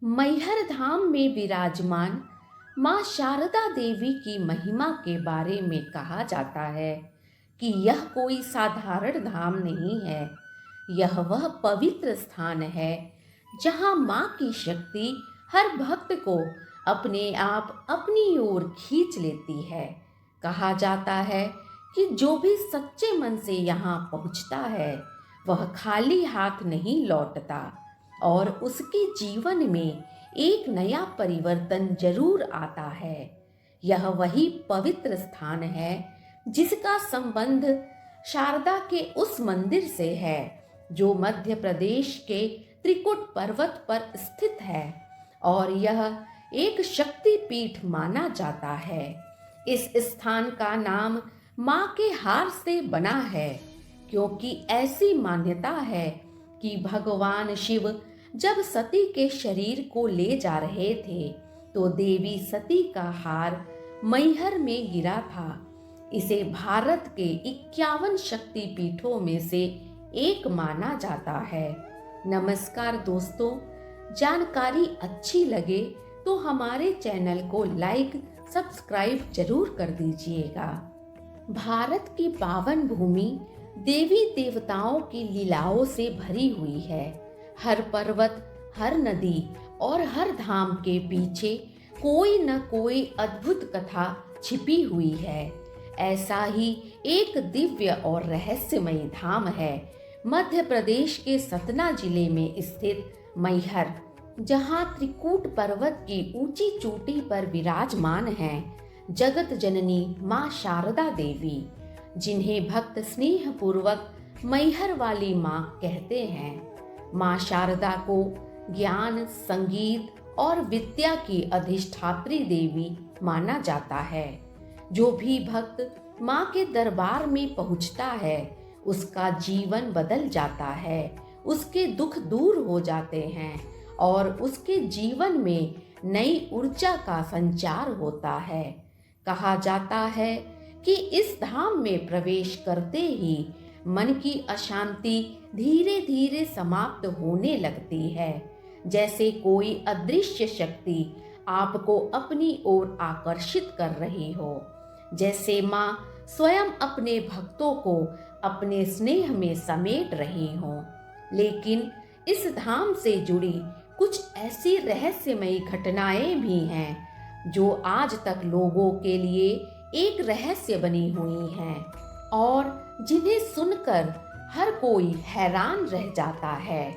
मैहर धाम में विराजमान माँ शारदा देवी की महिमा के बारे में कहा जाता है कि यह कोई साधारण धाम नहीं है। यह वह पवित्र स्थान है जहाँ माँ की शक्ति हर भक्त को अपने आप अपनी ओर खींच लेती है। कहा जाता है कि जो भी सच्चे मन से यहाँ पहुँचता है वह खाली हाथ नहीं लौटता और उसके जीवन में एक नया परिवर्तन जरूर आता है। यह वही पवित्र स्थान है जिसका संबंध शारदा के उस मंदिर से है जो मध्य प्रदेश के त्रिकुट पर्वत पर स्थित है और यह एक शक्ति पीठ माना जाता है। इस स्थान का नाम माँ के हार से बना है क्योंकि ऐसी मान्यता है कि भगवान शिव जब सती के शरीर को ले जा रहे थे तो देवी सती का हार मैहर में गिरा था। इसे भारत के 51 शक्ति पीठों में से एक माना जाता है। नमस्कार दोस्तों, जानकारी अच्छी लगे तो हमारे चैनल को लाइक सब्सक्राइब जरूर कर दीजिएगा। भारत की पावन भूमि देवी देवताओं की लीलाओं से भरी हुई है। हर पर्वत, हर नदी और हर धाम के पीछे कोई न कोई अद्भुत कथा छिपी हुई है। ऐसा ही एक दिव्य और रहस्यमयी धाम है मध्य प्रदेश के सतना जिले में स्थित मैहर, जहाँ त्रिकूट पर्वत की ऊंची चोटी पर विराजमान है जगत जननी माँ शारदा देवी, जिन्हें भक्त स्नेह पूर्वक मैहर वाली माँ कहते हैं। माँ शारदा को ज्ञान, संगीत और विद्या की अधिष्ठात्री देवी माना जाता है। जो भी भक्त माँ के दरबार में पहुँचता है उसका जीवन बदल जाता है, उसके दुख दूर हो जाते हैं और उसके जीवन में नई ऊर्जा का संचार होता है। कहा जाता है कि इस धाम में प्रवेश करते ही मन की अशांति धीरे धीरे समाप्त होने लगती है, जैसे कोई अदृश्य शक्ति आपको अपनी ओर आकर्षित कर रही हो, जैसे माँ स्वयं अपने भक्तों को अपने स्नेह में समेट रही हो। लेकिन इस धाम से जुड़ी कुछ ऐसी रहस्यमयी घटनाएं भी हैं जो आज तक लोगों के लिए एक रहस्य बनी हुई हैं और जिन्हें सुनकर हर कोई हैरान रह जाता है।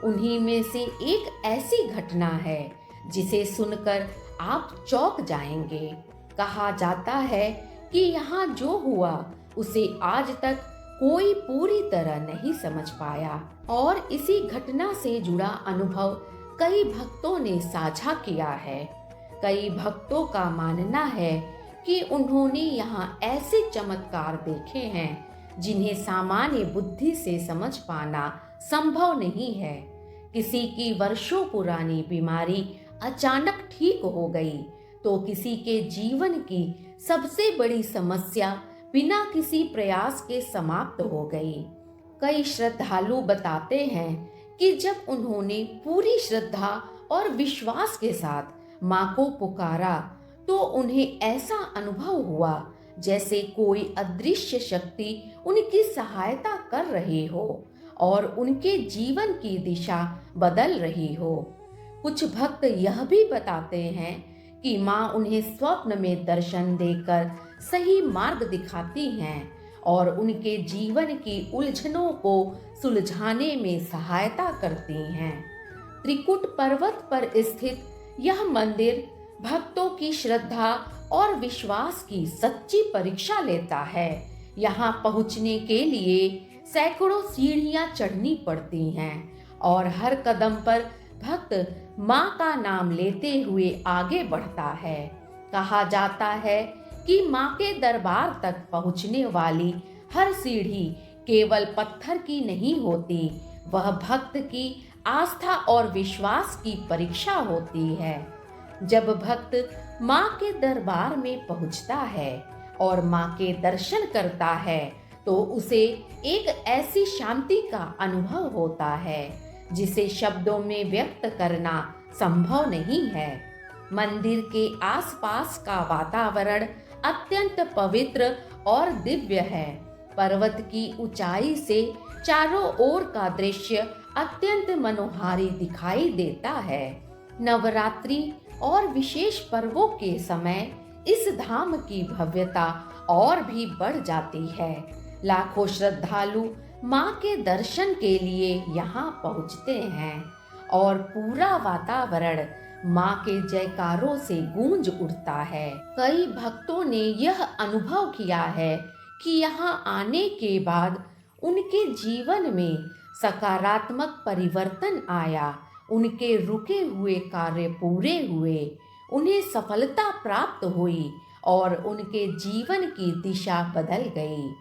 उन्हीं में से एक ऐसी घटना है जिसे सुनकर आप चौंक जाएंगे। कहा जाता है कि यहाँ जो हुआ उसे आज तक कोई पूरी तरह नहीं समझ पाया और इसी घटना से जुड़ा अनुभव कई भक्तों ने साझा किया है। कई भक्तों का मानना है कि उन्होंने यहाँ ऐसे चमत्कार देखे हैं जिन्हें सामान्य बुद्धि से समझ पाना संभव नहीं है। किसी की वर्षों पुरानी बीमारी अचानक ठीक हो गई तो किसी के जीवन की सबसे बड़ी समस्या बिना किसी प्रयास के समाप्त हो गई। कई श्रद्धालु बताते हैं कि जब उन्होंने पूरी श्रद्धा और विश्वास के साथ माँ को पुकारा तो उन्हें ऐसा अनुभव हुआ जैसे कोई अदृश्य शक्ति उनकी सहायता कर रही हो और उनके जीवन की दिशा बदल रही हो। कुछ भक्त यह भी बताते हैं कि माँ उन्हें स्वप्न में दर्शन देकर सही मार्ग दिखाती हैं और उनके जीवन की उलझनों को सुलझाने में सहायता करती हैं। त्रिकुट पर्वत पर स्थित यह मंदिर भक्तों की श्रद्धा और विश्वास की सच्ची परीक्षा लेता है। यहाँ पहुँचने के लिए सैकड़ों सीढ़ियाँ चढ़नी पड़ती हैं और हर कदम पर भक्त माँ का नाम लेते हुए आगे बढ़ता है। कहा जाता है कि माँ के दरबार तक पहुँचने वाली हर सीढ़ी केवल पत्थर की नहीं होती, वह भक्त की आस्था और विश्वास की परीक्षा होती है। जब भक्त माँ के दरबार में पहुँचता है और माँ के दर्शन करता है तो उसे एक ऐसी शांति का अनुभव होता है जिसे शब्दों में व्यक्त करना संभव नहीं है। मंदिर के आसपास का वातावरण अत्यंत पवित्र और दिव्य है। पर्वत की ऊंचाई से चारों ओर का दृश्य अत्यंत मनोहारी दिखाई देता है। नवरात्रि और विशेष पर्वों के समय इस धाम की भव्यता और भी बढ़ जाती है। लाखों श्रद्धालु मां के दर्शन के लिए यहाँ पहुँचते हैं और पूरा वातावरण मां के जयकारों से गूंज उठता है। कई भक्तों ने यह अनुभव किया है कि यहाँ आने के बाद उनके जीवन में सकारात्मक परिवर्तन आया, उनके रुके हुए कार्य पूरे हुए, उन्हें सफलता प्राप्त हुई और उनके जीवन की दिशा बदल गई।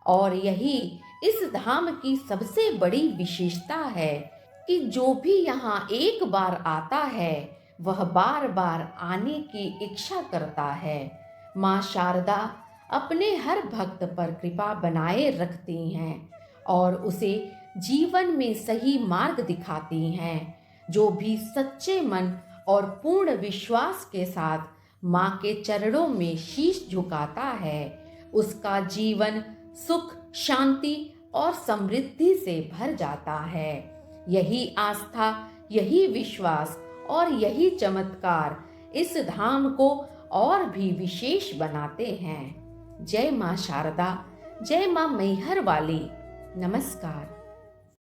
और यही इस धाम की सबसे बड़ी विशेषता है कि जो भी यहाँ एक बार आता है वह बार बार आने की इच्छा करता है। माँ शारदा अपने हर भक्त पर कृपा बनाए रखती हैं और उसे जीवन में सही मार्ग दिखाती हैं। जो भी सच्चे मन और पूर्ण विश्वास के साथ माँ के चरणों में शीश झुकाता है, उसका जीवन सुख, शांति और समृद्धि से भर जाता है। यही आस्था, यही विश्वास और यही चमत्कार इस धाम को और भी विशेष बनाते हैं। जय मां शारदा, जय मां मैहर वाली। नमस्कार।